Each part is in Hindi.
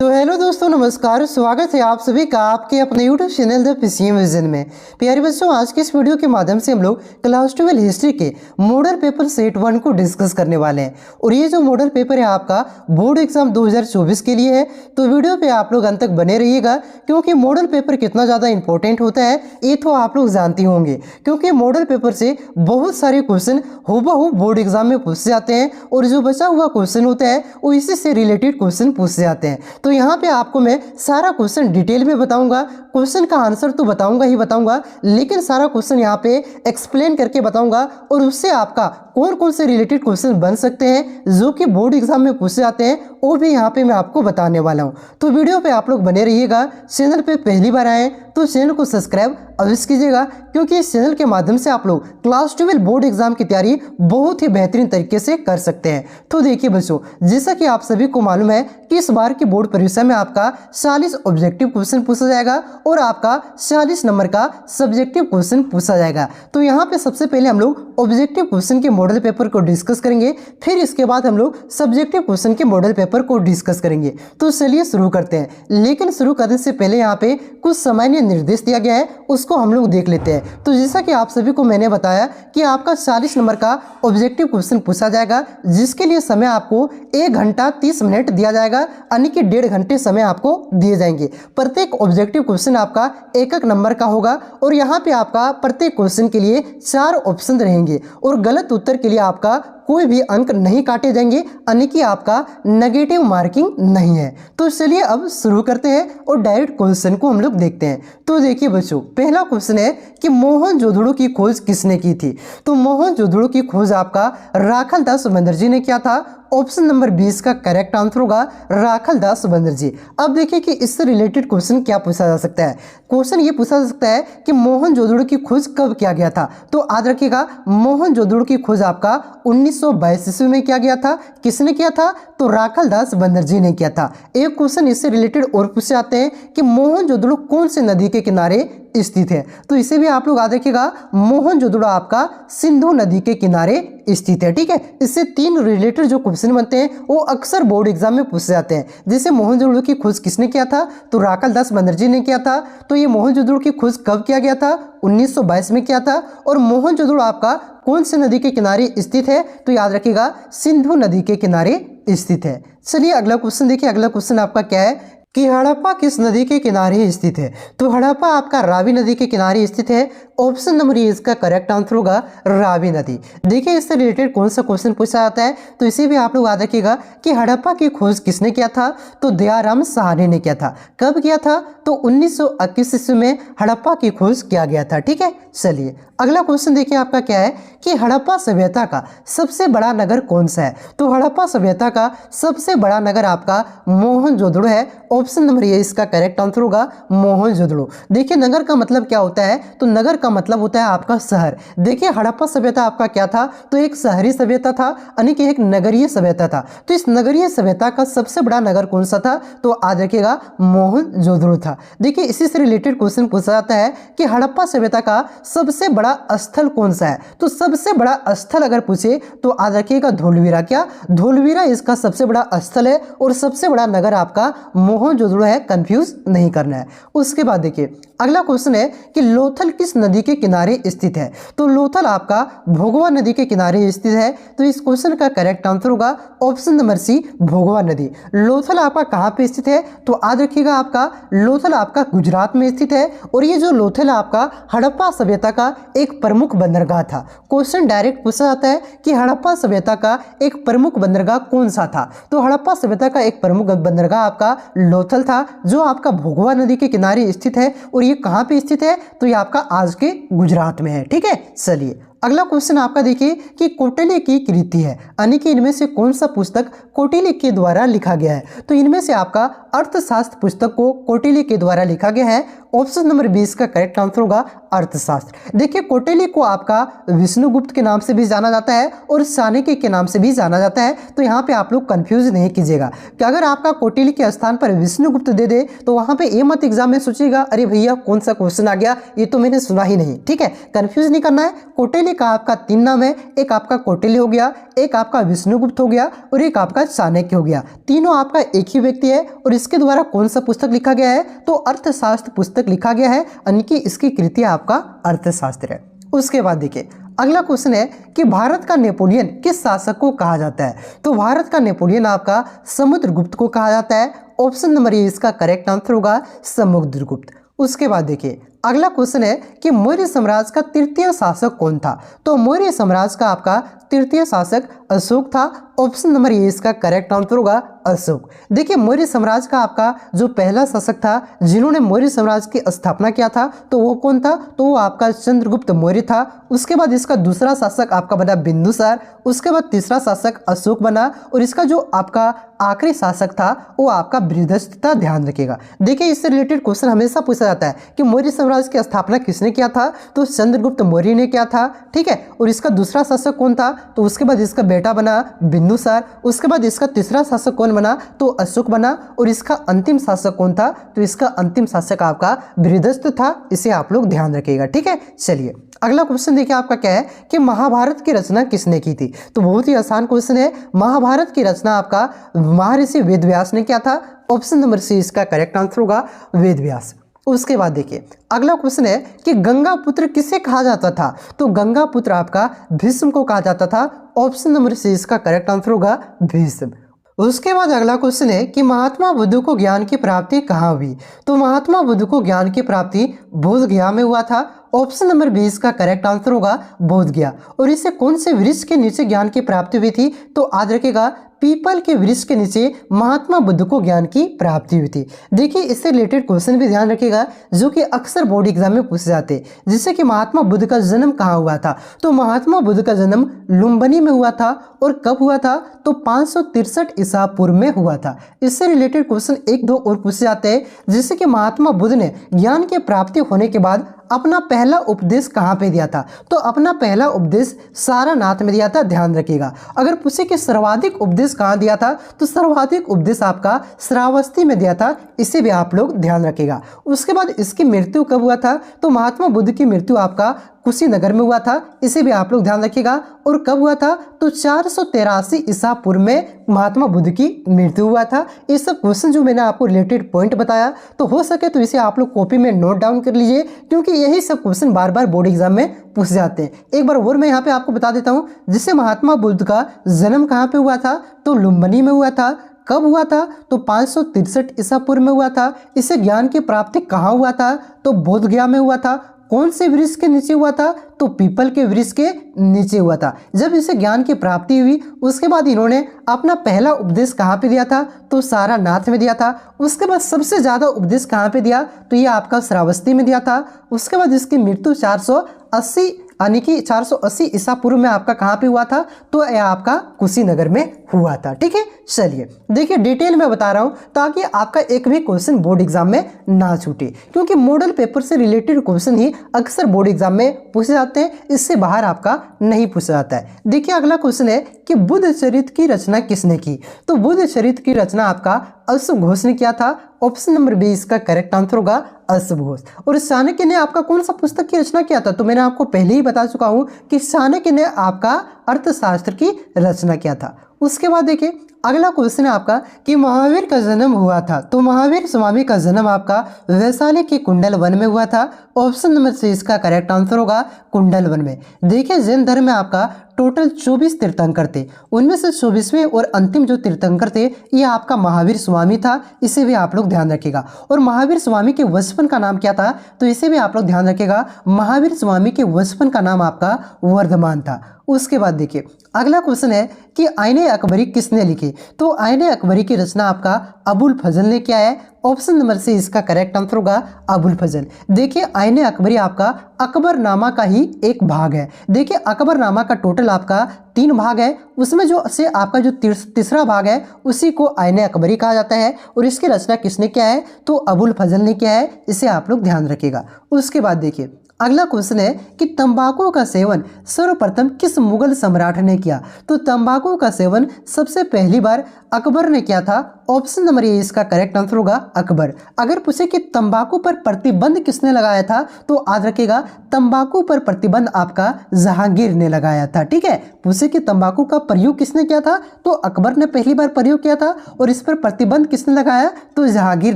तो हेलो दोस्तों, नमस्कार। स्वागत है आप सभी का आपके अपने YouTube channel the PCM vision में। प्यारे बच्चों, आज के इस वीडियो के माध्यम से हम लोग क्लास 12 हिस्ट्री के मॉडल पेपर सेट 1 को डिस्कस करने वाले हैं। और ये जो मॉडल पेपर है आपका बोर्ड एग्जाम 2024 के लिए है। तो वीडियो पे आप लोग अंत तक बने रहिएगा, क्योंकि मॉडल पेपर कितना ज़्यादा इंपॉर्टेंट होता है ये तो आप लोग जानते होंगे। क्योंकि मॉडल पेपर से बहुत सारे क्वेश्चन हूबहू बोर्ड एग्जाम में पूछे जाते हैं, और जो बचा हुआ क्वेश्चन होता है वो इसी से रिलेटेड क्वेश्चन पूछे जाते हैं। तो यहाँ पे आपको मैं सारा क्वेश्चन डिटेल में बताऊंगा। क्वेश्चन का आंसर तो बताऊंगा ही बताऊंगा, लेकिन सारा क्वेश्चन यहाँ पे एक्सप्लेन करके बताऊंगा, और उससे आपका कौन कौन से रिलेटेड क्वेश्चन बन सकते हैं जो कि बोर्ड एग्जाम में पूछे जाते हैं, वो भी यहाँ पे मैं आपको बताने वाला हूँ। तो वीडियो पे आप लोग बने रहिएगा। चैनल पे पहली बार आए तो चैनल को सब्सक्राइब अवश्य कीजिएगा, क्योंकि इस चैनल के माध्यम से आप लोग क्लास 12 बोर्ड एग्जाम की तैयारी बहुत ही बेहतरीन तरीके से कर सकते हैं। तो देखिए बच्चों, जैसा कि आप सभी को मालूम है कि इस बार की बोर्ड परीक्षा में आपका 40 ऑब्जेक्टिव क्वेश्चन पूछा जाएगा और आपका 40 नंबर का सब्जेक्टिव क्वेश्चन पूछा जाएगा। तो यहाँ पे सबसे पहले हम लोग ऑब्जेक्टिव क्वेश्चन के मॉडल पेपर को डिस्कस करेंगे, फिर इसके बाद हम लोग सब्जेक्टिव क्वेश्चन के मॉडल पेपर को डिस्कस करेंगे। तो चलिए शुरू करते हैं, लेकिन शुरू करने से पहले यहाँ पे कुछ सामान्य निर्देश दिया गया है, उसको हम लोग देख लेते हैं। तो जैसा कि आप सभी को मैंने बताया कि आपका 40 नंबर का ऑब्जेक्टिव क्वेश्चन पूछा जाएगा, जिसके लिए समय आपको 1 घंटा 30 मिनट दिया जाएगा, यानी कि 1.5 घंटे समय आपको दिए जाएंगे। प्रत्येक ऑब्जेक्टिव क्वेश्चन आपका 1-1 नंबर का होगा, और यहाँ पे आपका प्रत्येक क्वेश्चन के लिए 4 ऑप्शन रहेंगे, और गलत उत्तर के लिए आपका कोई भी अंक नहीं काटे जाएंगे, यानी कि आपका नेगेटिव मार्किंग नहीं है। तो चलिए अब शुरू करते हैं और डायरेक्ट क्वेश्चन को हम लोग देखते हैं। तो देखिए बच्चों, पहला क्वेश्चन है कि मोहनजोदड़ो की खोज किसने की थी। तो मोहनजोदड़ो की खोज आपका राखालदास बनर्जी ने किया था। ऑप्शन नंबर 20 का करेक्ट आंसर होगा राखालदास बनर्जी। अब देखिए कि इससे रिलेटेड क्वेश्चन क्या पूछा जा सकता है। क्वेश्चन ये पूछा जा सकता है कि मोहनजोदड़ो की खोज कब किया गया था। तो याद रखिएगा, मोहनजोदड़ो की खोज आपका 1922 ईस्वी में किया गया था। किसने किया था? तो राखालदास बनर्जी ने किया था। एक क्वेश्चन इससे रिलेटेड और पूछे जाते हैं कि मोहनजोदड़ो कौन से नदी के किनारे स्थित है। तो इसे भी आप लोग याद रखिएगा, मोहनजोदड़ो आपका सिंधु नदी के किनारे स्थित है। ठीक है, इससे 3 रिलेटेड जो क्वेश्चन बनते हैं वो अक्सर बोर्ड एग्जाम में पूछे जाते हैं। जैसे मोहनजोदड़ो की खोज किसने किया था? तो राखालदास बनर्जी ने किया था। तो ये मोहनजोदड़ो की खोज कब किया गया था? 1922 में किया था। और मोहनजोदड़ो आपका कौन से नदी के किनारे स्थित है? तो याद रखिएगा, सिंधु नदी के किनारे स्थित है। चलिए अगला क्वेश्चन देखिए। अगला क्वेश्चन आपका क्या है कि हड़प्पा किस नदी के किनारे स्थित है। तो हड़प्पा आपका रावी नदी के किनारे स्थित है। ऑप्शन नंबर ए इसका करेक्ट आंसर होगा रावी नदी। देखिए इससे रिलेटेड कौन सा क्वेश्चन पूछा जाता है, तो इसे भी आप लोग याद रखिएगा कि हड़प्पा की खोज किसने किया था। तो दयाराम साहनी ने किया था। कब किया था? तो 1921 ईस्वी में हड़प्पा की खोज किया गया था। ठीक है, चलिए अगला क्वेश्चन देखिए आपका क्या है कि हड़प्पा सभ्यता का सबसे बड़ा नगर कौन सा है। तो हड़प्पा सभ्यता का सबसे बड़ा नगर आपका मोहनजोदड़ो है। ऑप्शन नंबर ए इसका करेक्ट आंसर होगा मोहनजोदड़ो। देखिए नगर का मतलब क्या होता है? तो नगर का मतलब होता है आपका शहर। देखिए हड़प्पा सभ्यता आपका क्या था? तो एक शहरी सभ्यता था, यानी कि एक नगरीय सभ्यता था। तो इस नगरीय सभ्यता का सबसे बड़ा नगर कौन सा था? तो याद रखिएगा, मोहनजोदड़ो था। देखिए इसी से रिलेटेड क्वेश्चन पूछा जाता है कि हड़प्पा सभ्यता का सबसे बड़ा स्थल कौन सा है। तो सबसे बड़ा स्थल अगर पूछे तो याद रखिएगा धोलवीरा। क्या? धोलवीरा इसका सबसे बड़ा स्थल है, और सबसे बड़ा नगर आपका मोहनजोदड़ो है, कंफ्यूज नहीं करना है। उसके बाद देखिए अगला क्वेश्चन है कि लोथल किस नदी के किनारे स्थित है। तो लोथल आपका भोगवा नदी के किनारे स्थित है। तो इस क्वेश्चन का करेक्ट आंसर होगा ऑप्शन नंबर सी भोगवा नदी। लोथल आपका कहाँ पे स्थित है? तो याद रखिएगा, आपका लोथल आपका गुजरात में स्थित है। और ये जो लोथल आपका हड़प्पा सभ्यता का एक प्रमुख बंदरगाह था। क्वेश्चन डायरेक्ट पूछा जाता है कि हड़प्पा सभ्यता का एक प्रमुख बंदरगाह कौन सा था। तो हड़प्पा सभ्यता का एक प्रमुख बंदरगाह आपका लोथल था, जो आपका भोगवा नदी के किनारे स्थित है। और ये कहाँ पे स्थित है? तो ये आपका आज के गुजरात में है। ठीक है, चलिए अगला क्वेश्चन आपका देखिए कि कौटिल्य की कृति है, यानी कि इनमें से कौन सा पुस्तक कौटिल्य के द्वारा लिखा गया है। तो इनमें से आपका अर्थशास्त्र पुस्तक को कौटिल्य के द्वारा लिखा गया है। ऑप्शन नंबर 20 का करेक्ट आंसर होगा अर्थशास्त्र। देखिए कौटिल्य को आपका विष्णुगुप्त के नाम से भी जाना जाता है और चाणक्य के नाम से भी जाना जाता है, तो यहाँ पे आप लोग कंफ्यूज नहीं कीजिएगा कि अगर आपका कौटिल्य के स्थान पर विष्णुगुप्त दे दे तो वहाँ पे ये मत एग्जाम में सोचिएगा अरे भैया कौन सा क्वेश्चन आ गया, ये तो मैंने सुना ही नहीं। ठीक है, कंफ्यूज नहीं करना है। कौटिल्य का आपका 3 नाम है, एक आपका कौटिल्य हो गया, एक आपका विष्णुगुप्त हो गया और एक आपका चाणक्य हो गया। तीनों आपका एक ही व्यक्ति है और इसके द्वारा कौन सा पुस्तक लिखा गया है, तो अर्थशास्त्र पुस्तक लिखा गया है, यानी कि इसकी कृति आपका अर्थशास्त्र है। उसके बाद देखिए अगला क्वेश्चन है कि भारत का नेपोलियन किस शासक को कहा जाता है, तो भारत का नेपोलियन आपका समुद्रगुप्त को कहा जाता है। ऑप्शन नंबर ए इसका करेक्ट आंसर होगा समुद्रगुप्त। उसके बाद देखिए अगला क्वेश्चन है कि मौर्य साम्राज्य का तृतीय शासक कौन था, तो मौर्य साम्राज्य का आपका तृतीय शासक अशोक था। ऑप्शन नंबर ए इसका करेक्ट आंसर होगा अशोक। देखिए मौर्य साम्राज्य का आपका जो पहला शासक था जिन्होंने मौर्य साम्राज्य की स्थापना किया था तो वो कौन था, तो वो आपका चंद्रगुप्त मौर्य था। उसके बाद इसका दूसरा शासक आपका बना बिंदुसार, उसके बाद तीसरा शासक अशोक बना और इसका जो आपका आखिरी शासक था वो आपका बृहदस्थ था। ध्यान रखिएगा, देखिए इससे रिलेटेड क्वेश्चन हमेशा पूछा जाता है कि मौर्य साम्राज्य की स्थापना किसने किया था, तो चंद्रगुप्त मौर्य ने किया था। ठीक है, और इसका दूसरा शासक कौन था, तो उसके बाद इसका बेटा बना बिंदुसार। उसके बाद इसका तीसरा शासक कौन बना, तो अशोक बना और इसका अंतिम शासक कौन था, तो इसका अंतिम शासक आपका बृहदस्थ था। इसे आप लोग ध्यान रखिएगा। ठीक है, चलिए अगला क्वेश्चन देखिए आपका क्या है कि महाभारत की रचना किसने की थी, तो बहुत ही आसान क्वेश्चन है। महाभारत की रचना आपका महर्षि वेदव्यास ने किया था। ऑप्शन नंबर सी इसका करेक्ट आंसर होगा वेदव्यास। उसके बाद देखिए अगला क्वेश्चन है कि गंगा पुत्र किसे कहा जाता था, तो गंगा पुत्र आपका भीष्म को कहा जाता था। ऑप्शन नंबर सी इसका करेक्ट आंसर होगा भीष्म। उसके बाद अगला क्वेश्चन है कि महात्मा बुद्ध को ज्ञान की प्राप्ति कहाँ हुई, तो महात्मा बुद्ध को ज्ञान की प्राप्ति बोध गया में हुआ था। ऑप्शन नंबर 20 का करेक्ट आंसर होगा बोध गया। और इसे कौन से वृक्ष के नीचे ज्ञान की प्राप्ति हुई थी, तो याद रखिएगा पीपल के वृक्ष के नीचे महात्मा बुद्ध को ज्ञान की प्राप्ति हुई थी। देखिए इससे रिलेटेड क्वेश्चन भी ध्यान रखिएगा जो कि अक्सर बोर्ड एग्जाम में पूछे जाते हैं, जैसे कि महात्मा बुद्ध का जन्म कहाँ हुआ था, तो महात्मा बुद्ध का जन्म लुम्बिनी में हुआ था। और कब हुआ था, तो 563 ईसा पूर्व में हुआ था। इससे रिलेटेड क्वेश्चन 1-2 और पूछे जाते हैं, जैसे कि महात्मा बुद्ध ने ज्ञान की प्राप्ति होने के बाद अपना पहला उपदेश कहाँ पे दिया था, तो अपना पहला उपदेश सारनाथ में दिया था। ध्यान रखिएगा, अगर पूछे कि सर्वाधिक उपदेश कहाँ दिया था, तो सर्वाधिक उपदेश आपका श्रावस्ती में दिया था। इसे भी आप लोग ध्यान रखिएगा। उसके बाद इसकी मृत्यु कब हुआ था, तो महात्मा बुद्ध की मृत्यु आपका कुशीनगर में हुआ था। इसे भी आप लोग ध्यान रखिएगा। और कब हुआ था, तो 483 ईसा पूर्व में महात्मा बुद्ध की मृत्यु हुआ था। ये सब क्वेश्चन जो मैंने आपको रिलेटेड पॉइंट बताया, तो हो सके तो इसे आप लोग कॉपी में नोट डाउन कर लीजिए, क्योंकि यही सब क्वेश्चन बार बार बोर्ड एग्जाम में पूछ जाते हैं। एक बार और मैं यहाँ पे आपको बता देता हूँ, जिससे महात्मा बुद्ध का जन्म कहाँ पे हुआ था, तो लुम्बिनी में हुआ था। कब हुआ था, तो 563 ईसा पूर्व में हुआ था। इसे ज्ञान की प्राप्ति कहाँ हुआ था, तो बोध गया में हुआ था। कौन से वृक्ष के नीचे हुआ था, तो पीपल के वृक्ष के नीचे हुआ था। जब इसे ज्ञान की प्राप्ति हुई उसके बाद इन्होंने अपना पहला उपदेश कहाँ पे दिया था, तो सारनाथ में दिया था। उसके बाद सबसे ज़्यादा उपदेश कहाँ पे दिया, तो ये आपका श्रावस्ती में दिया था। उसके बाद इसकी मृत्यु 480 यानी कि 480 ईसा पूर्व में आपका कहाँ पे हुआ था, तो यह आपका कुशीनगर में हुआ था। ठीक है, चलिए देखिए डिटेल में बता रहा हूँ ताकि आपका एक भी क्वेश्चन बोर्ड एग्जाम में ना छूटे, क्योंकि मॉडल पेपर से रिलेटेड क्वेश्चन ही अक्सर बोर्ड एग्जाम में पूछे जाते हैं, इससे बाहर आपका नहीं पूछा जाता है। देखिए अगला क्वेश्चन है कि बुद्ध चरित्र की रचना किसने की, तो बुद्ध चरित्र की रचना आपका अश्व घोष ने किया था। ऑप्शन नंबर 20 का करेक्ट आंसर होगा अश्व घोष। और चाणक्य ने आपका कौन सा पुस्तक की रचना किया था, तो मैंने आपको पहले ही बता चुका हूं कि चाणक्य ने आपका अर्थशास्त्र की रचना किया था। उसके बाद देखिए अगला क्वेश्चन है आपका कि महावीर का जन्म हुआ था, तो महावीर स्वामी का जन्म आपका वैशाली के कुंडल वन में हुआ था। ऑप्शन नंबर सी इसका करेक्ट आंसर होगा कुंडल वन में। देखिए जैन धर्म में आपका टोटल 24 तीर्थंकर थे, उनमें से 24वें और अंतिम जो तीर्थंकर थे ये आपका महावीर स्वामी था। इसे भी आप लोग ध्यान रखिएगा। और महावीर स्वामी के बचपन का नाम क्या था, तो इसे भी आप लोग ध्यान रखिएगा। महावीर स्वामी के बचपन का नाम आपका वर्धमान था। उसके बाद देखिए अगला क्वेश्चन है कि आईने अकबरी किसने लिखी, तो आईने अकबरी की रचना आपका अबुल फजल ने किया है। ऑप्शन नंबर सी इसका करेक्ट आंसर होगा अबुल फजल। देखिए आईने अकबरी आपका अकबरनामा का ही एक भाग है। देखिए अकबरनामा का टोटल आपका 3 भाग है, उसमें जो से आपका जो तीसरा भाग है उसी को आईने अकबरी कहा जाता है और इसकी रचना किसने किया है तो अबुल फजल ने किया है, इसे आप लोग ध्यान रखिएगा। उसके बाद देखिए अगला क्वेश्चन है कि तंबाकू का सेवन सर्वप्रथम किस मुगल सम्राट ने किया। तो तंबाकू का सेवन सबसे पहली बार अकबर ने किया था। ऑप्शन नंबर ए इसका करेक्ट आंसर होगा अकबर। अगर पूछे कि तंबाकू पर प्रतिबंध किसने लगाया था तो याद रखिएगा तंबाकू पर प्रतिबंध आपका जहांगीर ने लगाया था। ठीक है, पूछे कि तंबाकू का प्रयोग किसने किया था तो अकबर ने पहली बार प्रयोग किया था और इस पर प्रतिबंध किसने लगाया तो जहांगीर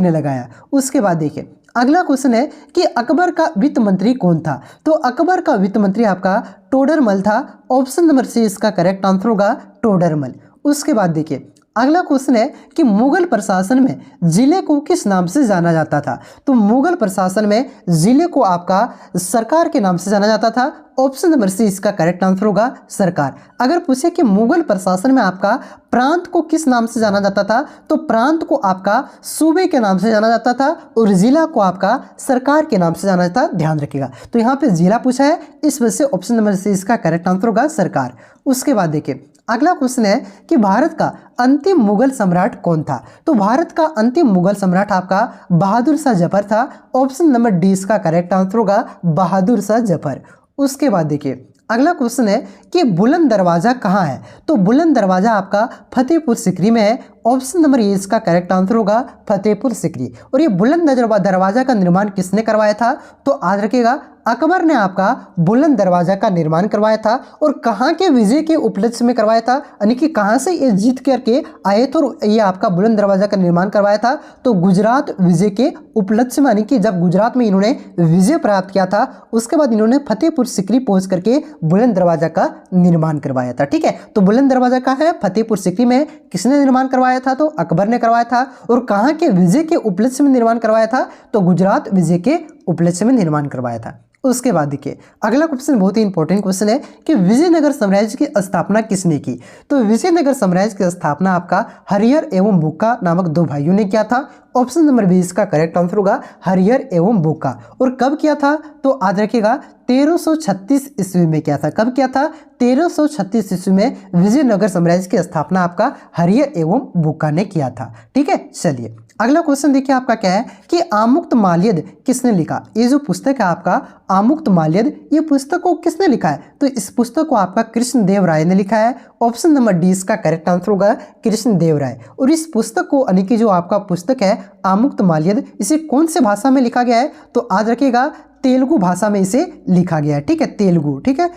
ने लगाया। उसके बाद देखिए अगला क्वेश्चन है कि अकबर का वित्त मंत्री कौन था। तो अकबर का वित्त मंत्री आपका टोडरमल था। ऑप्शन नंबर सी इसका करेक्ट आंसर होगा टोडरमल। उसके बाद देखिए अगला क्वेश्चन है कि मुगल प्रशासन में जिले को किस नाम से जाना जाता था। तो मुगल प्रशासन में जिले को आपका सरकार के नाम से जाना जाता था। ऑप्शन नंबर सी इसका करेक्ट आंसर होगा सरकार। अगर पूछे कि मुगल प्रशासन में आपका प्रांत को किस नाम से जाना जाता था तो प्रांत को आपका सूबे के नाम से जाना जाता था और जिला को आपका सरकार के नाम से जाना जाता था। ध्यान रखिएगा, तो यहाँ पे जिला पूछा है, इस वजह से ऑप्शन नंबर सी इसका करेक्ट आंसर होगा सरकार। उसके बाद देखिए अगला क्वेश्चन है कि भारत का अंतिम मुगल सम्राट कौन था। तो भारत का अंतिम मुगल सम्राट आपका बहादुर शाह जफर था। ऑप्शन नंबर डी इसका करेक्ट आंसर होगा बहादुर शाह जफर। उसके बाद देखिए अगला क्वेश्चन है कि बुलंद दरवाजा कहाँ है। तो बुलंद दरवाजा आपका फतेहपुर सिकरी में है। ऑप्शन नंबर ए इसका करेक्ट आंसर होगा फतेहपुर सिकरी। और ये बुलंद दरवाजा का निर्माण किसने करवाया था तो याद रखिएगा अकबर ने आपका बुलंद दरवाजा का निर्माण करवाया था। और कहाँ के विजय के उपलक्ष्य में करवाया था, यानी कि कहाँ से ये जीत करके आए थे और ये आपका बुलंद दरवाजा का निर्माण करवाया था तो गुजरात विजय के उपलक्ष्य में, यानी कि जब गुजरात में इन्होंने विजय प्राप्त किया था उसके बाद इन्होंने फतेहपुर सिकरी पहुंच करके बुलंद दरवाजा का निर्माण करवाया था। ठीक है, तो बुलंद दरवाजा कहाँ है फतेहपुर सिकरी में। किसने निर्माण करवाया था तो अकबर ने करवाया था। और कहाँ के विजय के उपलक्ष्य में निर्माण करवाया था तो गुजरात विजय के उपलक्ष्य में निर्माण करवाया था। उसके बाद देखिए अगला क्वेश्चन बहुत ही इंपॉर्टेंट क्वेश्चन है कि विजयनगर साम्राज्य की स्थापना किसने की। तो विजयनगर साम्राज्य की स्थापना आपका हरिहर एवं भूखा नामक 2 भाइयों ने किया था। ऑप्शन नंबर 20 का करेक्ट आंसर होगा हरिहर एवं भूखा। और कब किया था तो याद रखिएगा 1336 ईस्वी में किया था। कब किया था 1336 ईस्वी में विजयनगर साम्राज्य की स्थापना आपका हरिहर एवं भूखा ने किया था। ठीक है, चलिए अगला क्वेश्चन देखिए आपका क्या है कि आमुक्त माल्यद किसने लिखा। ये जो पुस्तक है आपका आमुक्त माल्यद, ये पुस्तक को किसने लिखा है तो इस पुस्तक को आपका कृष्णदेव राय ने लिखा है। ऑप्शन नंबर डी इसका करेक्ट आंसर होगा कृष्णदेव राय। और इस पुस्तक को यानी कि जो आपका पुस्तक है आमुक्त माल्यद, इसे कौन से भाषा में लिखा गया है तो याद रखिएगा तेलुगु भाषा में इसे लिखा गया है। ठीक है, तेलुगु। ठीक है,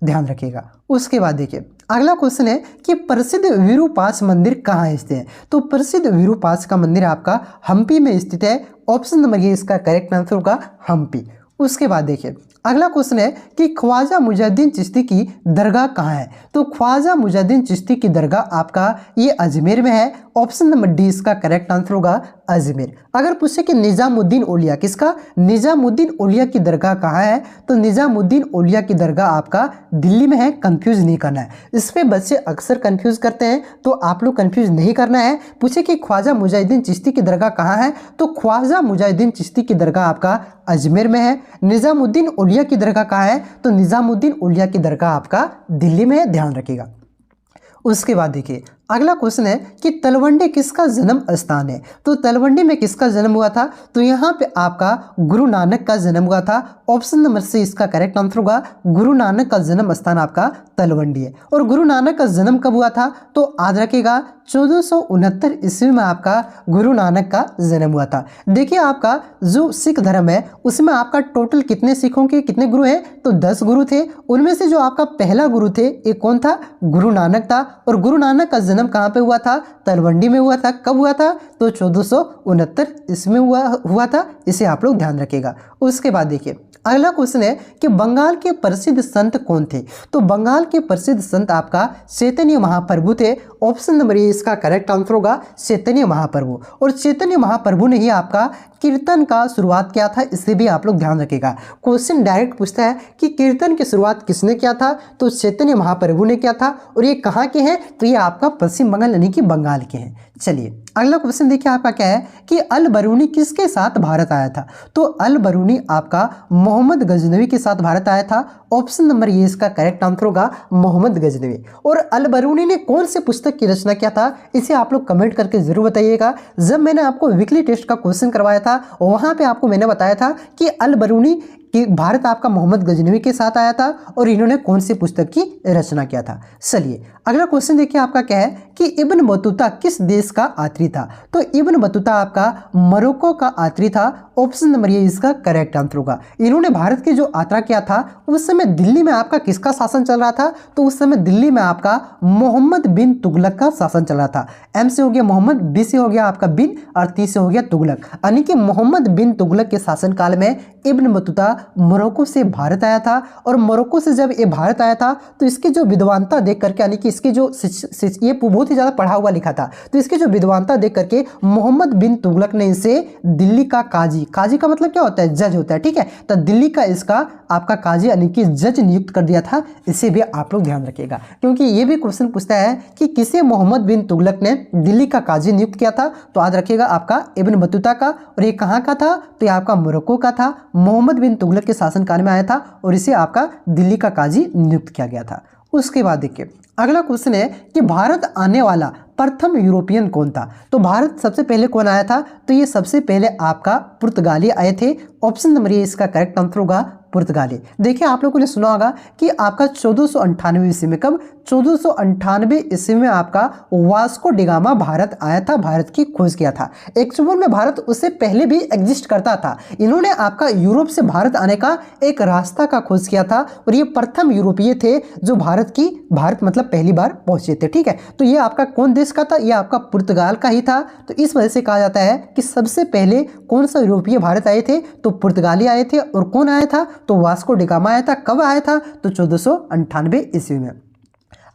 ध्यान रखिएगा। उसके बाद देखिए अगला क्वेश्चन है कि प्रसिद्ध विरूपाक्ष मंदिर कहाँ स्थित है। तो प्रसिद्ध विरूपाक्ष का मंदिर आपका हम्पी में स्थित है। ऑप्शन नंबर ये इसका करेक्ट आंसर होगा हम्पी। उसके बाद देखिए अगला क्वेश्चन है कि ख्वाजा मुइजुद्दीन चिश्ती की दरगाह कहाँ है। तो ख्वाजा मुइजुद्दीन चिश्ती की दरगाह आपका ये अजमेर में है। ऑप्शन नंबर डी इसका करेक्ट आंसर होगा अजमेर। अगर पूछे कि निजामुद्दीन औलिया, किसका निजामुद्दीन औलिया की दरगाह कहाँ है तो निजामुद्दीन औलिया की दरगाह आपका दिल्ली में है। कंफ्यूज नहीं करना है, इस पे बच्चे अक्सर कंफ्यूज करते हैं तो आप लोग कंफ्यूज नहीं करना है। पूछे कि ख्वाजा मुइजुद्दीन चिश्ती की दरगाह कहाँ है तो ख्वाजा मुइजुद्दीन चिश्ती की दरगाह आपका अजमेर में है। निजामुद्दीन औलिया की दरगाह कहाँ है तो निजामुद्दीन औलिया की दरगाह आपका दिल्ली में है। ध्यान रखिएगा। उसके बाद देखिए अगला क्वेश्चन है कि तलवंडी किसका जन्म स्थान है। तो तलवंडी में किसका जन्म हुआ था तो यहाँ पे आपका गुरु नानक का जन्म हुआ था। ऑप्शन नंबर सी इसका करेक्ट आंसर होगा गुरु नानक का जन्म स्थान आपका तलवंडी है। और गुरु नानक का जन्म कब हुआ था तो याद रखिएगा 1469 ईस्वी में आपका गुरु नानक का जन्म हुआ था। देखिए आपका जो सिख धर्म है उसमें आपका टोटल कितने सिखों के कितने गुरु हैं तो 10 गुरु थे। उनमें से जो आपका पहला गुरु थे ये कौन था गुरु नानक था। और गुरु नानक का जन्म कहाँ पे हुआ था तलवंडी में हुआ था। कब हुआ था तो 1469 इसमें हुआ था, इसे आप लोग ध्यान रखिएगा। उसके बाद देखिए अगला क्वेश्चन है कि बंगाल के प्रसिद्ध संत कौन थे। तो बंगाल के प्रसिद्ध संत आपका चैतन्य महाप्रभु थे। ऑप्शन नंबर ए इसका करेक्ट आंसर होगा चैतन्य महाप्रभु। और चैतन्य महाप्रभु ने ही आपका कीर्तन का शुरुआत किया था, इसे भी आप लोग ध्यान रखिएगा। क्वेश्चन डायरेक्ट पूछता है कि कीर्तन की शुरुआत किसने किया था तो चैतन्य महाप्रभु ने किया था। और ये कहाँ के हैं तो ये आपका पश्चिम बंगाल यानी कि बंगाल के हैं। चलिए अगला क्वेश्चन देखिए आपका क्या है कि अल बरूनी किसके साथ भारत आया था। तो अल बरूनी आपका मोहम्मद गजनवी के साथ भारत आया था। ऑप्शन नंबर ये इसका करेक्ट आंसर होगा, मोहम्मद गजनवी। और अल बरूनी ने कौन से पुस्तक की रचना किया था, इसे आप लोग कमेंट करके जरूर बताइएगा। जब मैंने आपको वीकली टेस्ट का क्वेश्चन करवाया था वहां पे आपको मैंने बताया था कि अल बरूनी कि भारत आपका मोहम्मद गजनवी के साथ आया था और इन्होंने कौन सी पुस्तक की रचना किया था। चलिए अगला क्वेश्चन देखिए आपका क्या है कि इब्न बतूता किस देश का यात्री था। तो इब्न बतूता आपका मोरक्को का यात्री था। ऑप्शन नंबर ये इसका करेक्ट आंसर होगा। इन्होंने भारत की जो यात्रा किया था उस समय दिल्ली में आपका किसका शासन चल रहा था। तो उस समय दिल्ली में आपका मोहम्मद बिन तुगलक का शासन चल रहा था। एम से हो गया मोहम्मद, बी से हो गया आपका बिन और ती से हो गया तुगलक, यानी कि मोहम्मद बिन तुगलक के शासनकाल में इब्न बतूता मोरक्को से भारत आया था। और मोरक्को से जब ये भारत आया था तो इसकी जो विद्वानता देख करके, यानी कि इसकी जो ये बहुत ही ज़्यादा पढ़ा हुआ लिखा था, तो इसकी जो विद्वानता देख करके मोहम्मद बिन तुगलक ने इसे दिल्ली का काजी, काजी का मतलब क्या होता है, जज होता है, ठीक है। तो दिल्ली का इसका आपका काजी यानी कि जज नियुक्त कर दिया था। इसे भी आप लोग ध्यान रखिएगा क्योंकि ये भी क्वेश्चन पूछता है कि किसे मोहम्मद बिन तुगलक ने दिल्ली का काजी नियुक्त किया था। तो याद रखिएगा आपका इब्न बतूता का। और ये कहाँ का था, तो ये आपका मोरक्को का था। मोहम्मद बिन तुगलक के शासनकाल में आया था और इसे आपका दिल्ली का काजी नियुक्त किया गया था। उसके बाद देखिए अगला क्वेश्चन है कि भारत आने वाला प्रथम यूरोपियन कौन था। तो भारत सबसे पहले कौन आया था, तो ये सबसे पहले आपका पुर्तगाली आए थे। ऑप्शन नंबर ये इसका करेक्ट आंसर होगा, पुर्तगाली। देखिए आप लोगों ने सुना होगा कि आपका 1498 ईस्वी में, कब 1498 ईस्वी में आपका वास्को डिगामा भारत आया था, भारत की खोज किया था। एक्चुअल में भारत उससे पहले भी एग्जिस्ट करता था। इन्होंने आपका यूरोप से भारत आने का एक रास्ता का खोज किया था और ये प्रथम यूरोपीय थे जो भारत मतलब पहली बार पहुंचे थे, ठीक है। तो ये आपका कौन देश का था, ये आपका पुर्तगाल का ही था। तो इस वजह से कहा जाता है कि सबसे पहले कौन सा यूरोपीय भारत आए थे, तो पुर्तगाली आए थे। और कौन आया था, तो वास्को डिगामा आया था। कब आया था, तो 1498 ईस्वी में।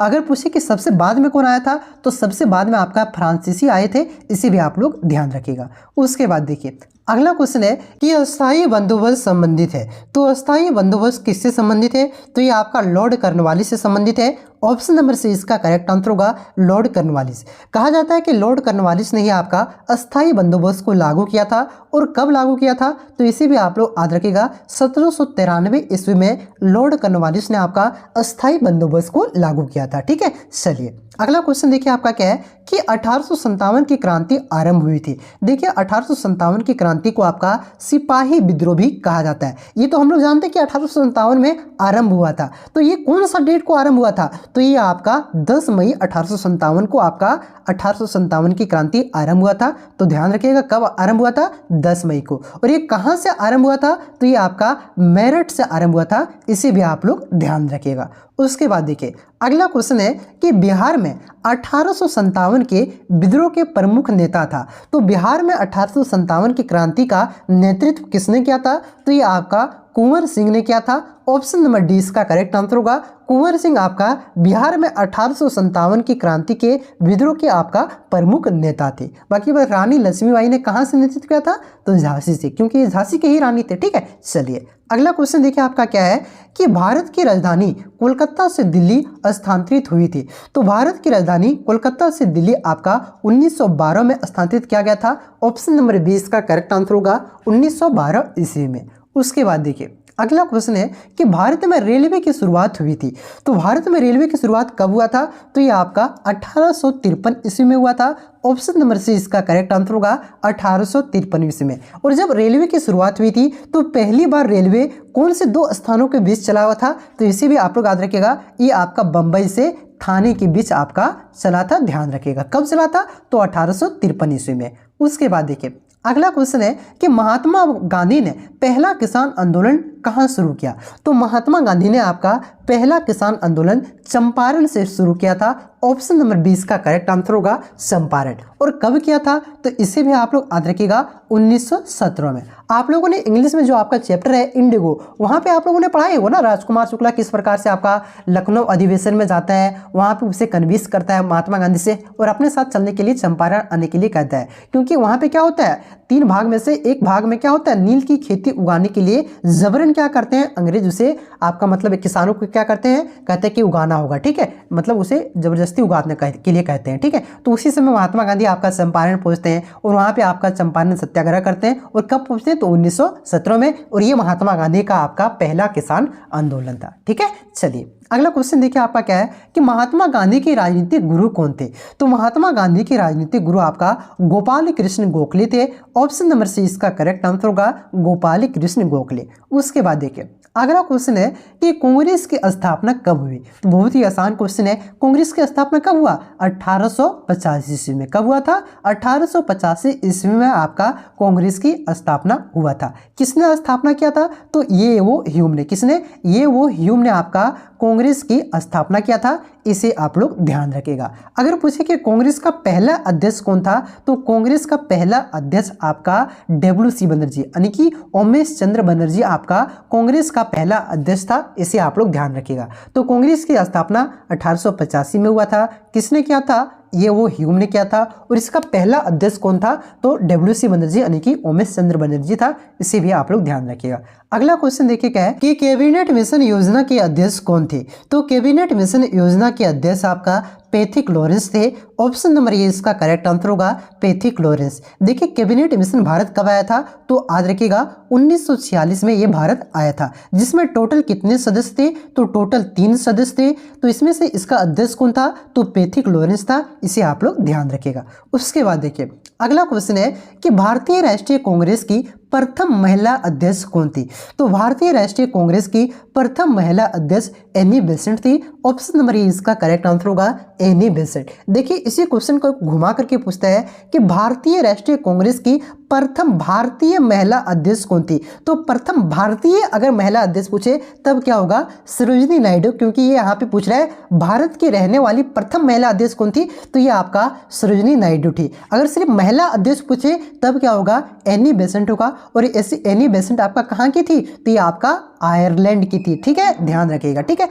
अगर पूछे कि सबसे बाद में कौन आया था, तो सबसे बाद में आपका फ्रांसीसी आए थे। इसे भी आप लोग ध्यान रखिएगा। उसके बाद देखिए अगला क्वेश्चन है कि अस्थायी बंदोबस्त संबंधित है। तो अस्थायी बंदोबस्त किससे संबंधित है, तो ये आपका लॉर्ड कॉर्नवालिस से संबंधित है। ऑप्शन नंबर से इसका करेक्ट आंसर होगा, लॉर्ड कॉर्नवालिस। कहा जाता है कि लॉर्ड कॉर्नवालिस ने ही आपका अस्थायी बंदोबस्त को लागू किया था। और कब लागू किया था, तो इसे भी आप लोग याद रखिएगा। 1793 ईस्वी में लॉर्ड कॉर्नवालिस ने आपका अस्थायी बंदोबस्त को लागू किया था, ठीक है। चलिए अगला क्वेश्चन देखिए आपका क्या है कि 1857 की क्रांति आरंभ हुई थी। देखिए 1857 की क्रांति को आपका सिपाही विद्रोह भी कहा जाता है। ये तो हम लोग जानते हैं कि 1857 में आरंभ हुआ था। तो ये कौन सा डेट को आरंभ हुआ था, तो ये आपका 10 मई 1857 को आपका 1857 की क्रांति आरंभ हुआ था। तो ध्यान रखिएगा कब आरंभ हुआ था, 10 मई को। और ये कहाँ से आरंभ हुआ था, तो ये आपका मेरठ से आरंभ हुआ था। इसे भी आप लोग ध्यान रखिएगा। उसके बाद देखिए अगला क्वेश्चन है कि बिहार में 1857 के विद्रोह के प्रमुख नेता था। तो बिहार में 1857 की क्रांति का नेतृत्व किसने किया था, तो ये आपका कुंवर सिंह ने किया था। ऑप्शन नंबर डी इसका करेक्ट आंसर होगा। कुंवर सिंह आपका बिहार में 1857 की क्रांति के विद्रोह के आपका प्रमुख नेता थे। बाकी बात रानी लक्ष्मीबाई ने कहाँ से नेतृत्व किया था, तो झांसी से, क्योंकि ये झांसी के ही रानी थे, ठीक है। चलिए अगला क्वेश्चन देखिए आपका क्या है कि भारत की राजधानी कोलकाता से दिल्ली स्थानांतरित हुई थी। तो भारत की राजधानी कोलकाता से दिल्ली आपका 1912 में स्थानांतरित किया गया था। ऑप्शन नंबर 20 का करेक्ट आंसर होगा, 1912 ईस्वी में। उसके बाद देखिए अगला क्वेश्चन है कि भारत में रेलवे की शुरुआत हुई थी। तो भारत में रेलवे की शुरुआत कब हुआ था, तो ये आपका 1853 ईस्वी में हुआ था। ऑप्शन नंबर सी इसका करेक्ट आंसर होगा, 1853 ईस्वी में। और जब रेलवे की शुरुआत हुई थी तो पहली बार रेलवे कौन से दो स्थानों के बीच चला हुआ था, तो इसे भी आप लोग याद रखिएगा। ये आपका बंबई से थाने के बीच आपका चला था, ध्यान रखिएगा। कब चला था, तो 1853 ईस्वी में। उसके बाद देखिए अगला क्वेश्चन है कि महात्मा गांधी ने पहला किसान आंदोलन कहाँ शुरू किया। तो महात्मा गांधी ने आपका पहला किसान आंदोलन चंपारण से शुरू किया था। ऑप्शन नंबर 20 का करेक्ट आंसर होगा, चंपारण। और कब किया था, तो इसे भी आप लोग याद रखिएगा, 1917 में। आप लोगों ने इंग्लिश में जो आपका चैप्टर है इंडिगो, वहाँ पे आप लोगों ने पढ़ा है ना, राजकुमार शुक्ला किस प्रकार से आपका लखनऊ अधिवेशन में जाता है, वहाँ पे उसे कन्विंस करता है महात्मा गांधी से और अपने साथ चलने के लिए चंपारण आने के लिए कहता है। क्योंकि वहाँ पे क्या होता है, 3 भाग में से एक भाग में क्या होता है, नील की खेती उगाने के लिए जबरन किसान क्या करते हैं, अंग्रेज उसे आपका मतलब किसानों को क्या करते हैं, कहते हैं कि उगाना होगा, ठीक है, मतलब उसे जबरदस्ती उगाने के लिए कहते हैं, ठीक है। तो उसी समय महात्मा गांधी आपका चंपारण पहुंचते हैं और वहां पे आपका चंपारण सत्याग्रह करते हैं। और कब पहुंचते हैं, तो 1917 में। और ये महात्मा गांधी का आपका पहला किसान आंदोलन था, ठीक है। चलिए अगला क्वेश्चन देखिए आपका क्या है कि महात्मा गांधी के राजनीतिक गुरु कौन थे। तो महात्मा गांधी के राजनीतिक गुरु आपका गोपाल कृष्ण गोखले थे। ऑप्शन नंबर सी इसका करेक्ट आंसर होगा गोपाल कृष्ण गोखले। उसके बाद देखिए अगला क्वेश्चन है कि कांग्रेस की स्थापना कब हुई। तो बहुत ही आसान क्वेश्चन है, कांग्रेस की स्थापना कब हुआ, 1885 ईस्वी में। कब हुआ था, 1885 ईस्वी में आपका कांग्रेस की स्थापना हुआ था। किसने स्थापना किया था, तो ये वो ह्यूम ने। किसने, ये वो ह्यूम ने आपका कांग्रेस की स्थापना किया था। इसे आप लोग ध्यान रखिएगा। अगर पूछे कि कांग्रेस का पहला अध्यक्ष कौन था, तो कांग्रेस का पहला अध्यक्ष आपका WC बनर्जी यानी कि उमेश चंद्र बनर्जी आपका कांग्रेस का पहला अध्यक्ष था। इसे आप लोग ध्यान रखिएगा। तो कांग्रेस की स्थापना 1885 में हुआ था। किसने किया था, ये वो ह्यूम ने किया था। और इसका पहला अध्यक्ष कौन था, तो WC बनर्जी यानी कि उमेश चंद्र बनर्जी था। इसे भी आप लोग ध्यान रखिएगा। अगला क्वेश्चन देखिए क्या है कि कैबिनेट मिशन योजना के अध्यक्ष कौन थे। तो कैबिनेट मिशन योजना के अध्यक्ष आपका पैथिक लॉरेंस थे। ऑप्शन नंबर ये इसका करेक्ट आंसर होगा पैथिक लॉरेंस। देखिए कैबिनेट मिशन भारत कब आया था, तो याद रखिएगा 1946 में ये भारत आया था। जिसमें टोटल कितने सदस्य थे, तो टोटल 3 सदस्य थे। तो इसमें से इसका अध्यक्ष कौन था, तो पैथिक लॉरेंस था। इसे आप लोग ध्यान रखिएगा। उसके बाद देखिए अगला क्वेश्चन है कि भारतीय राष्ट्रीय कांग्रेस की प्रथम महिला अध्यक्ष कौन थी। तो भारतीय राष्ट्रीय कांग्रेस की प्रथम महिला अध्यक्ष एनी बेसेंट थी। ऑप्शन नंबर ए इसका करेक्ट आंसर होगा एनी बेसेंट। देखिए इसी क्वेश्चन को घुमा करके पूछता है कि भारतीय राष्ट्रीय कांग्रेस की प्रथम भारतीय महिला अध्यक्ष कौन थी। तो प्रथम भारतीय अगर महिला अध्यक्ष पूछे तब क्या होगा, सरोजिनी नायडू, क्योंकि ये यहाँ पे पूछ रहा है भारत की रहने वाली प्रथम महिला अध्यक्ष कौन थी, तो ये आपका सरोजिनी नायडू थी। अगर सिर्फ महिला अध्यक्ष पूछे तब क्या होगा, एनी बेसेंट होगा। और ऐसी एनी बेसेंट आपका कहाँ की थी, तो ये आपका आयरलैंड की थी, ठीक है, ध्यान रखिएगा, ठीक है।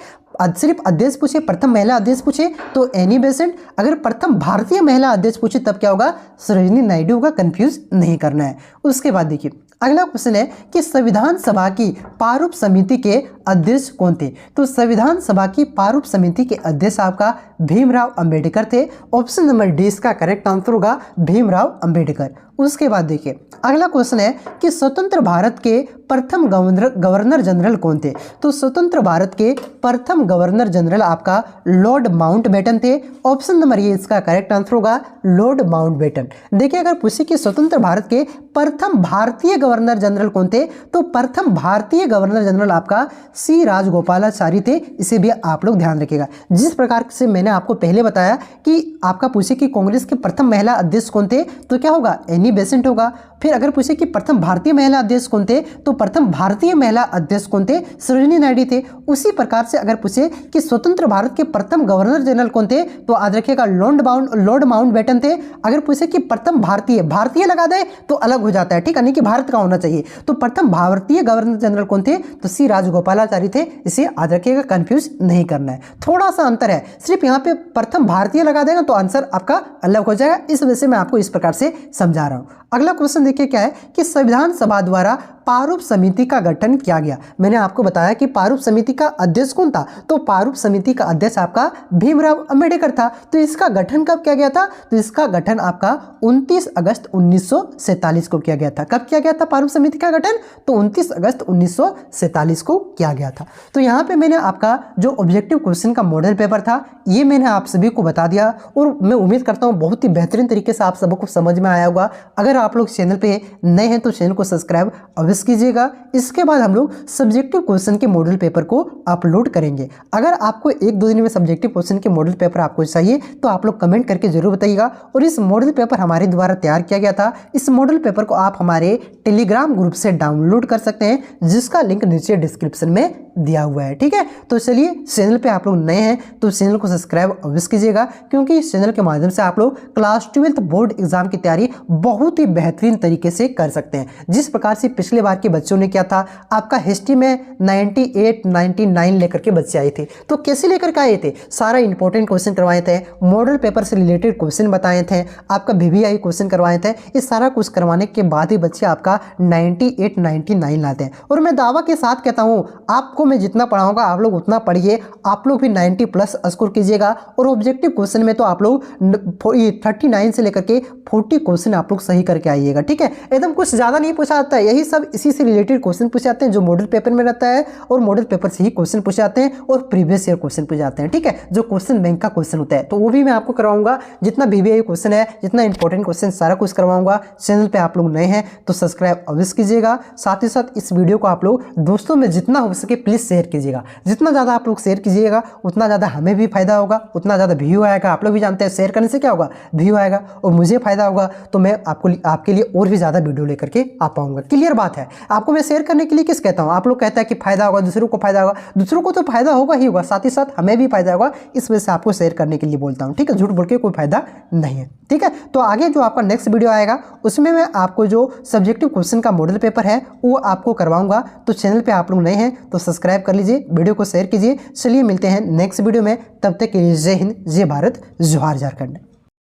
सिर्फ अध्यक्ष पूछे, प्रथम महिला अध्यक्ष पूछे तो एनी बेसेंट, अगर प्रथम भारतीय महिला अध्यक्ष पूछे तब क्या होगा, सरोजिनी नायडू होगा। कंफ्यूज नहीं करना है। उसके बाद देखिए अगला क्वेश्चन है कि संविधान सभा की प्रारूप समिति के अध्यक्ष कौन थे। तो संविधान सभा की प्रारूप समिति के अध्यक्ष आपका भीमराव अंबेडकर थे। ऑप्शन नंबर डी इसका करेक्ट आंसर होगा भीमराव अंबेडकर। उसके बाद देखिए अगला क्वेश्चन है कि स्वतंत्र भारत के प्रथम गवर्नर जनरल कौन थे। तो स्वतंत्र भारत के प्रथम गवर्नर जनरल आपका लॉर्ड माउंटबेटन थे। ऑप्शन नंबर ये इसका करेक्ट आंसर होगा लॉर्ड माउंटबेटन। देखिए अगर पूछे कि स्वतंत्र भारत के प्रथम भारतीय गवर्नर जनरल कौन थे, तो प्रथम भारतीय गवर्नर जनरल आपका सी राजगोपालाचारी थे। इसे भी आप लोग ध्यान रखिएगा। जिस प्रकार से मैंने आपको पहले बताया कि आपका पूछे कि कांग्रेस के प्रथम महिला अध्यक्ष कौन थे, तो क्या होगा, एनी बेसेंट होगा। फिर अगर पूछे कि प्रथम भारतीय महिला अध्यक्ष कौन थे, तो प्रथम भारतीय महिला अध्यक्ष कौन थे, सरोजिनी नायडू थे। उसी प्रकार से अगर पूछे कि स्वतंत्र भारत के प्रथम गवर्नर जनरल कौन थे, तो याद रखिएगा लॉर्ड माउंटबेटन थे। अगर पूछे कि प्रथम भारतीय लगा दे तो अलग हो जाता है, ठीक है, नहीं कि भारत का होना चाहिए। तो प्रथम भारतीय गवर्नर जनरल कौन थे, तो सी राजगोपालाचारी थे। इसे याद रखिएगा, कंफ्यूज नहीं करना है। थोड़ा सा अंतर है, सिर्फ यहाँ पे प्रथम भारतीय लगा देगा तो आंसर आपका अलग हो जाएगा। इस वजह से मैं आपको इस प्रकार से समझा रहा हूँ। अगला क्वेश्चन देखिए क्या है कि संविधान सभा द्वारा प्रारूप समिति का गठन किया गया। मैंने आपको बताया कि प्रारूप समिति का अध्यक्ष कौन था, तो प्रारूप समिति का अध्यक्ष आपका भीमराव अंबेडकर था। तो इसका गठन कब किया गया था, तो इसका गठन आपका 29 अगस्त 1947 को किया गया था। कब किया गया था प्रारूप समिति का गठन, तो 29 अगस्त 1947 को किया गया था। तो यहाँ पे मैंने आपका जो ऑब्जेक्टिव क्वेश्चन का मॉडल पेपर था ये मैंने आप सभी को बता दिया और मैं उम्मीद करता हूँ बहुत ही बेहतरीन तरीके से आप सबको समझ में आया होगा। अगर आप लोग चैनल पे नए हैं तो चैनल को सब्सक्राइब अवश्य कीजिएगा। इसके बाद हम लोग सब्जेक्टिव क्वेश्चन के मॉडल पेपर को अपलोड करेंगे। अगर आपको 1-2 दिन में सब्जेक्टिव क्वेश्चन के मॉडल पेपर आपको चाहिए तो आप लोग कमेंट करके जरूर बताइएगा। और इस मॉडल पेपर हमारे द्वारा तैयार किया गया था। इस मॉडल पेपर को आप हमारे टेलीग्राम ग्रुप से डाउनलोड कर सकते हैं, जिसका लिंक नीचे डिस्क्रिप्शन में दिया हुआ है, ठीक है। तो चलिए, चैनल पे आप लोग नए हैं तो चैनल को सब्सक्राइब अवश्य कीजिएगा, क्योंकि इस चैनल के माध्यम से आप लोग क्लास 12th बोर्ड एग्जाम की तैयारी बहुत ही बेहतरीन तरीके से कर सकते हैं। जिस प्रकार से पिछले बार के बच्चों ने किया था, आपका हिस्ट्री में 98, 99 लेकर के बच्चे आए थे। तो कैसे लेकर के आए थे, सारा इंपॉर्टेंट क्वेश्चन करवाए थे, मॉडल पेपर से रिलेटेड क्वेश्चन बताए थे, आपका VVI क्वेश्चन करवाए थे। ये सारा कुछ करवाने के बाद ही बच्चे आपका आपका 98 99 लाते हैं। और मैं दावा के साथ कहता हूँ, आपको मैं जितना पढ़ाऊंगा आप लोग उतना पढ़िए, आप लोग भी 90 प्लस स्कोर कीजिएगा। और ऑब्जेक्टिव क्वेश्चन में तो आप लोग 39 से लेकर के 40 क्वेश्चन आप लोग सही करके आइएगा, ठीक है। एकदम कुछ ज़्यादा नहीं पूछा जाता है, यही सब इसी से रिलेटेड क्वेश्चन पूछे जाते हैं जो मॉडल पेपर में रहता है, और मॉडल पेपर से ही क्वेश्चन पूछे जाते हैं और प्रीवियस ईयर क्वेश्चन पूछे जाते हैं, ठीक है। जो क्वेश्चन बैंक का क्वेश्चन होता है तो वो भी मैं आपको करवाऊंगा। जितना बीबीआई क्वेश्चन है, जितना इंपॉर्टेंट क्वेश्चन, सारा कुछ करवाऊंगा। चैनल पे आप लोग नए हैं तो सब्सक्राइब अवश्य कीजिएगा। साथ ही साथ इस वीडियो को आप लोग दोस्तों में जितना हो सके प्लीज़ शेयर कीजिएगा। जितना ज़्यादा आप लोग शेयर कीजिएगा उतना ज़्यादा हमें भी फायदा होगा, उतना ज़्यादा व्यू आएगा। आप लोग भी जानते हैं शेयर करने से क्या होगा, व्यू आएगा, और मुझे फायदा होगा तो मैं आपके लिए और भी ज़्यादा वीडियो लेकर के आ पाऊंगा। क्लियर बात है। आपको मैं शेयर करने के लिए किस कहता हूँ, आप लोग कहता है कि फायदा होगा, दूसरों को फायदा होगा, दूसरों को तो फायदा होगा ही होगा, साथ ही साथ हमें भी फायदा होगा। इस वजह से आपको शेयर करने के लिए बोलता हूँ, ठीक है। झूठ बोल के कोई फायदा नहीं है, ठीक है। तो आगे जो आपका नेक्स्ट वीडियो आएगा उसमें मैं आपको जो सब्जेक्टिव क्वेश्चन का मॉडल पेपर है वो आपको करवाऊंगा। तो चैनल पे आप लोग नए हैं तो सब्सक्राइब कर लीजिए, वीडियो को शेयर कीजिए। चलिए मिलते हैं नेक्स्ट वीडियो में, तब तक के लिए जय हिंद, जय भारत, जोहार झारखंड।